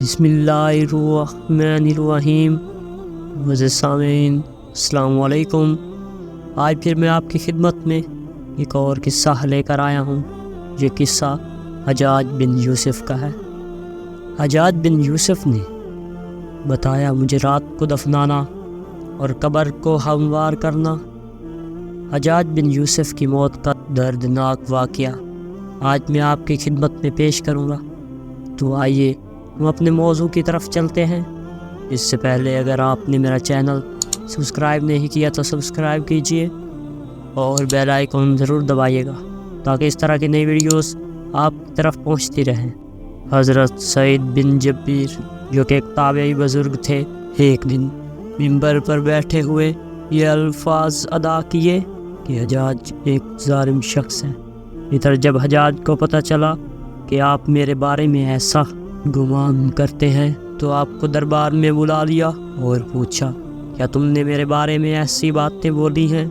بسم اللہ الرحمن الرحیم۔ معزز سامعین السلام علیکم۔ آج پھر میں آپ کی خدمت میں ایک اور قصہ لے کر آیا ہوں۔ یہ قصہ حجاج بن یوسف کا ہے۔ حجاج بن یوسف نے بتایا مجھے رات کو دفنانا اور قبر کو ہموار کرنا۔ حجاج بن یوسف کی موت کا دردناک واقعہ آج میں آپ کی خدمت میں پیش کروں گا۔ تو آئیے ہم اپنے موضوع کی طرف چلتے ہیں۔ اس سے پہلے اگر آپ نے میرا چینل سبسکرائب نہیں کیا تو سبسکرائب کیجئے اور بیل آئیکن ضرور دبائیے گا تاکہ اس طرح کی نئی ویڈیوز آپ کی طرف پہنچتی رہیں۔ حضرت سعید بن جبیر جو کہ ایک تابعی بزرگ تھے، ایک دن منبر پر بیٹھے ہوئے یہ الفاظ ادا کیے کہ حجاج ایک ظالم شخص ہے۔ ادھر جب حجاج کو پتہ چلا کہ آپ میرے بارے میں ایسا گمان کرتے ہیں تو آپ کو دربار میں بلا لیا اور پوچھا کیا تم نے میرے بارے میں ایسی باتیں بولی ہیں؟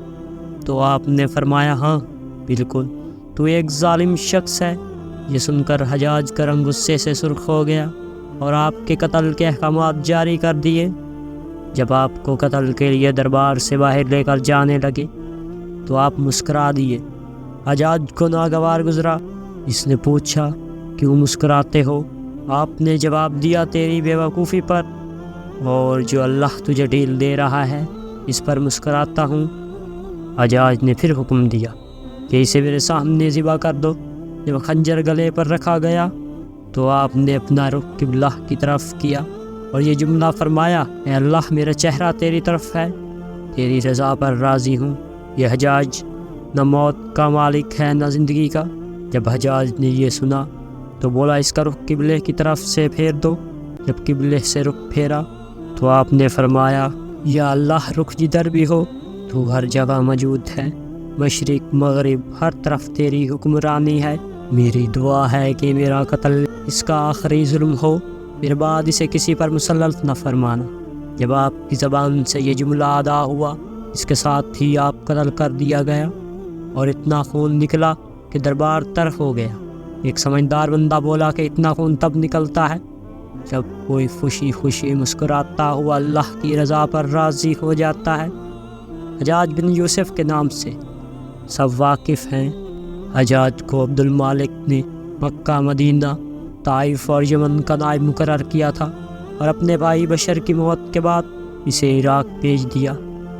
تو آپ نے فرمایا ہاں بالکل، تو ایک ظالم شخص ہے۔ یہ سن کر حجاج کا رنگ غصے سے سرخ ہو گیا اور آپ کے قتل کے احکامات جاری کر دیے۔ جب آپ کو قتل کے لیے دربار سے باہر لے کر جانے لگے تو آپ مسکرا دیے۔ حجاج کو ناگوار گزرا۔ اس نے پوچھا کیوں مسکراتے ہو؟ آپ نے جواب دیا تیری بے وقوفی پر اور جو اللہ تجھے ڈھیل دے رہا ہے اس پر مسکراتا ہوں۔ حجاج نے پھر حکم دیا کہ اسے میرے سامنے ذبح کر دو۔ جب خنجر گلے پر رکھا گیا تو آپ نے اپنا رخ قبلہ کی طرف کیا اور یہ جملہ فرمایا، اے اللہ میرا چہرہ تیری طرف ہے، تیری رضا پر راضی ہوں۔ یہ حجاج نہ موت کا مالک ہے نہ زندگی کا۔ جب حجاج نے یہ سنا تو بولا اس کا رخ قبلے کی طرف سے پھیر دو۔ جب قبلے سے رخ پھیرا تو آپ نے فرمایا، یا اللہ رخ جدھر بھی ہو تو ہر جگہ موجود ہے، مشرق مغرب ہر طرف تیری حکمرانی ہے۔ میری دعا ہے کہ میرا قتل اس کا آخری ظلم ہو، پھر بعد اسے کسی پر مسلط نہ فرمانا۔ جب آپ کی زبان سے یہ جملہ ادا ہوا اس کے ساتھ ہی آپ قتل کر دیا گیا اور اتنا خون نکلا کہ دربار تر ہو گیا۔ ایک سمجھدار بندہ بولا کہ اتنا خون تب نکلتا ہے جب کوئی خوشی خوشی مسکراتا ہوا اللہ کی رضا پر راضی ہو جاتا ہے۔ حجاج بن یوسف کے نام سے سب واقف ہیں۔ حجاج کو عبد المالک نے مکہ، مدینہ، طائف اور یمن کا نائب مقرر کیا تھا اور اپنے بھائی بشر کی موت کے بعد اسے عراق بھیج دیا،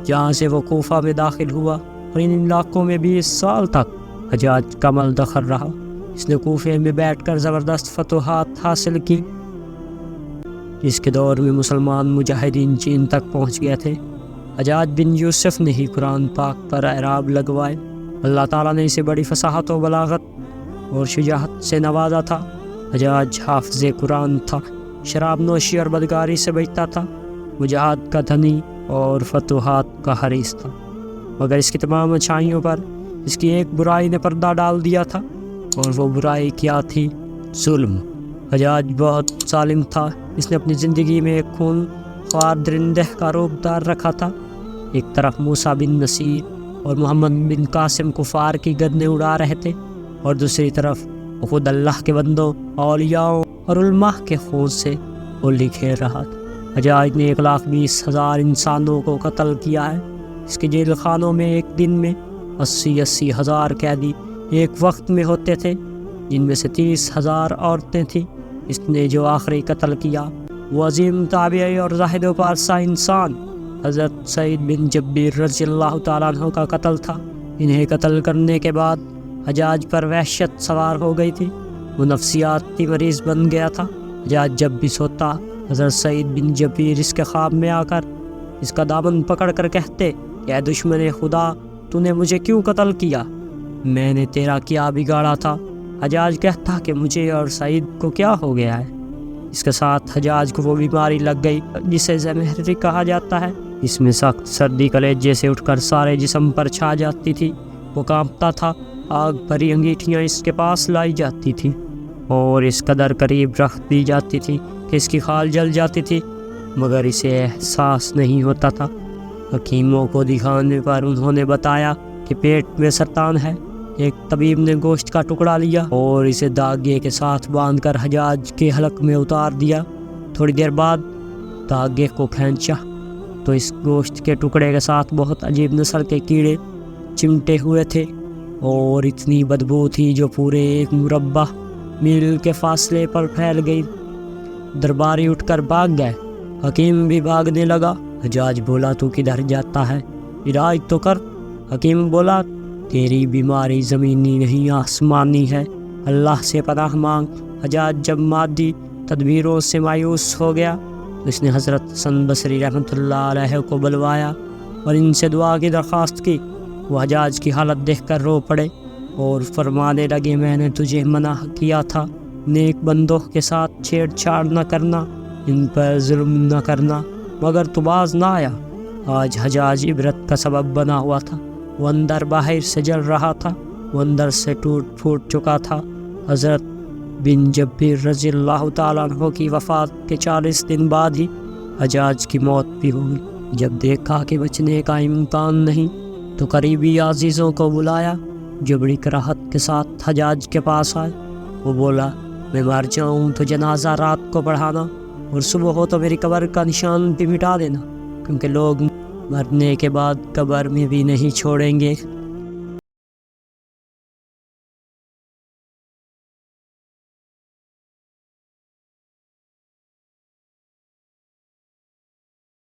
جہاں سے وہ کوفہ میں داخل ہوا اور ان علاقوں میں 20 سال تک حجاج کا ملدخر رہا۔ اس نے کوفے میں بیٹھ کر زبردست فتوحات حاصل کی۔ اس کے دور میں مسلمان مجاہدین چین تک پہنچ گئے تھے۔ حجاج بن یوسف نے ہی قرآن پاک پر اعراب لگوائے۔ اللہ تعالیٰ نے اسے بڑی فصاحت و بلاغت اور شجاعت سے نوازا تھا۔ حجاج حافظ قرآن تھا، شراب نوشی اور بدکاری سے بچتا تھا، مجاہد کا دھنی اور فتوحات کا حریص تھا، مگر اس کی تمام اچھائیوں پر اس کی ایک برائی نے پردہ ڈال دیا تھا، اور وہ برائی کیا تھی؟ ظلم۔ حجاج بہت ظالم تھا۔ اس نے اپنی زندگی میں ایک خون خوار درندہ کا روپ دار رکھا تھا۔ ایک طرف موسیٰ بن نصیر اور محمد بن قاسم کفار کی گردنیں اڑا رہے تھے اور دوسری طرف وہ خود اللہ کے بندوں، اولیاء اور علماء کے خون سے ہولی کھیل رہا تھا۔ حجاج نے 1,20,000 انسانوں کو قتل کیا ہے۔ اس کے جیل خانوں میں ایک دن میں 80 ہزار قیدی ایک وقت میں ہوتے تھے، جن میں سے 30,000 عورتیں تھیں۔ اس نے جو آخری قتل کیا وہ عظیم تابعی اور زاہد و پارسا انسان حضرت سعید بن جبیر رضی اللہ تعالیٰ عنہ کا قتل تھا۔ انہیں قتل کرنے کے بعد حجاج پر وحشت سوار ہو گئی تھی۔ وہ نفسیاتی مریض بن گیا تھا۔ حجاج جب بھی سوتا حضرت سعید بن جبیر اس کے خواب میں آ کر اس کا دامن پکڑ کر کہتے کہ اے دشمن خدا، تو نے مجھے کیوں قتل کیا؟ میں نے تیرا کیا بگاڑا تھا؟ حجاج کہتا کہ مجھے اور سعید کو کیا ہو گیا ہے؟ اس کے ساتھ حجاج کو وہ بیماری لگ گئی جسے زمہرری کہا جاتا ہے۔ اس میں سخت سردی کلیجے سے اٹھ کر سارے جسم پر چھا جاتی تھی۔ وہ کانپتا تھا۔ آگ بھری انگیٹھیاں اس کے پاس لائی جاتی تھی اور اس قدر قریب رکھ دی جاتی تھی کہ اس کی خال جل جاتی تھی، مگر اسے احساس نہیں ہوتا تھا۔ حکیموں کو دکھانے پر انہوں نے بتایا کہ پیٹ میں سرطان ہے۔ ایک طبیب نے گوشت کا ٹکڑا لیا اور اسے داغے کے ساتھ باندھ کر حجاج کے حلق میں اتار دیا۔ تھوڑی دیر بعد دھاگے کو کھینچا تو اس گوشت کے ٹکڑے کے ساتھ بہت عجیب نسل کے کیڑے چمٹے ہوئے تھے اور اتنی بدبو تھی جو پورے 1 مربع میل کے فاصلے پر پھیل گئی۔ درباری اٹھ کر بھاگ گئے۔ حکیم بھی بھاگنے لگا۔ حجاج بولا تو کدھر جاتا ہے؟ علاج تو کر۔ حکیم بولا تیری بیماری زمینی نہیں آسمانی ہے، اللہ سے پناہ مانگ۔ حجاج جب مادی تدبیروں سے مایوس ہو گیا تو اس نے حضرت حسن بصری رحمۃ اللہ علیہ کو بلوایا اور ان سے دعا کی درخواست کی۔ وہ حجاج کی حالت دیکھ کر رو پڑے اور فرمانے لگے میں نے تجھے منع کیا تھا نیک بندوں کے ساتھ چھیڑ چھاڑ نہ کرنا، ان پر ظلم نہ کرنا، مگر تو باز نہ آیا۔ آج حجاج عبرت کا سبب بنا ہوا تھا۔ وہ اندر باہر سے جل رہا تھا، وہ اندر سے ٹوٹ پھوٹ چکا تھا۔ حضرت بن جبیر رضی اللہ تعالیٰ عنہ کی وفات کے 40 دن بعد ہی حجاج کی موت بھی ہوئی۔ جب دیکھا کہ بچنے کا امکان نہیں تو قریبی عزیزوں کو بلایا جو بڑی کراہت کے ساتھ حجاج کے پاس آئے۔ وہ بولا میں مر جاؤں تو جنازہ رات کو پڑھانا اور صبح ہو تو میری قبر کا نشان بھی مٹا دینا، کیونکہ لوگ مرنے کے بعد قبر میں بھی نہیں چھوڑیں گے۔